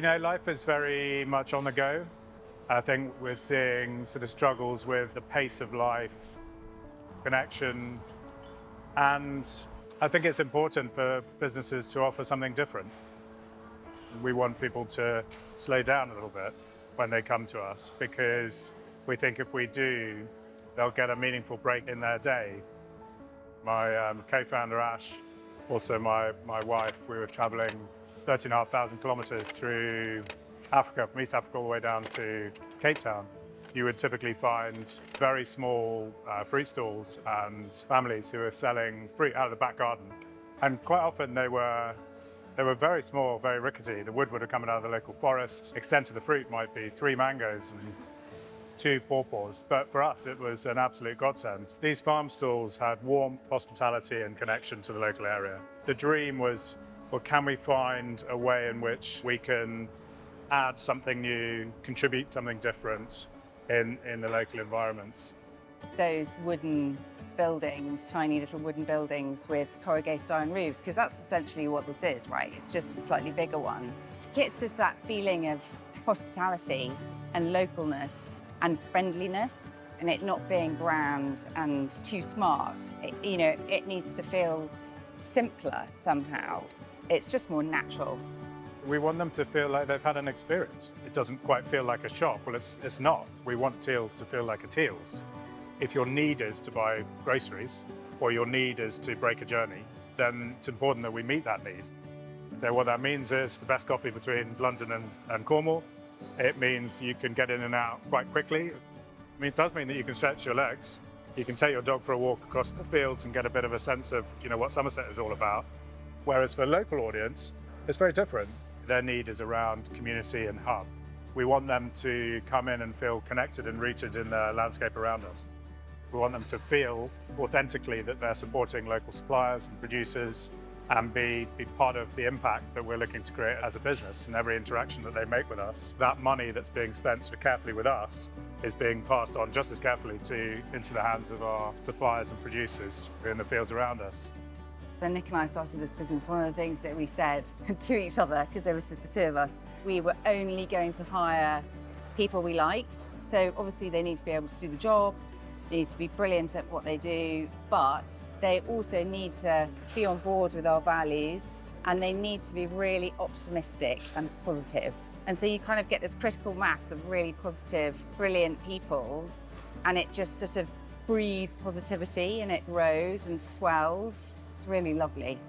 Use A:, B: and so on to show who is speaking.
A: Life is very much on the go. I think we're seeing sort of struggles with the pace of life, connection, and I think it's important for businesses to offer something different. We want people to slow down a little bit when they come to us because we think if we do, they'll get a meaningful break in their day. My co-founder Ash, also my wife, we were traveling 13,500 kilometers through Africa, from East Africa all the way down to Cape Town. You would typically find very small fruit stalls and families who are selling fruit out of the back garden. And quite often they were very small, very rickety. The wood would have come out of the local forest. Extent of the fruit might be 3 mangoes and 2 pawpaws, but for us it was an absolute godsend. These farm stalls had warmth, hospitality and connection to the local area. The dream was, well, can we find a way in which we can add something new, contribute something different in the local environments?
B: Those wooden buildings, tiny little wooden buildings with corrugated iron roofs, because that's essentially what this is, right? It's just a slightly bigger one. It gives us that feeling of hospitality and localness and friendliness, and it not being grand and too smart. It needs to feel simpler somehow. It's just more natural.
A: We want them to feel like they've had an experience. It doesn't quite feel like a shop. Well, it's not. We want Teals to feel like a Teals. If your need is to buy groceries or your need is to break a journey, then it's important that we meet that need. So what that means is the best coffee between London and Cornwall. It means you can get in and out quite quickly. It does mean that you can stretch your legs. You can take your dog for a walk across the fields and get a bit of a sense of what Somerset is all about. Whereas for a local audience, it's very different. Their need is around community and hub. We want them to come in and feel connected and rooted in the landscape around us. We want them to feel authentically that they're supporting local suppliers and producers and be part of the impact that we're looking to create as a business in every interaction that they make with us. That money that's being spent so carefully with us is being passed on just as carefully into the hands of our suppliers and producers in the fields around us.
B: When Nick and I started this business, one of the things that we said to each other, because there was just the 2 of us, we were only going to hire people we liked. So obviously they need to be able to do the job, they need to be brilliant at what they do, but they also need to be on board with our values and they need to be really optimistic and positive. And so you kind of get this critical mass of really positive, brilliant people, and it just sort of breathes positivity and it grows and swells. It's really lovely.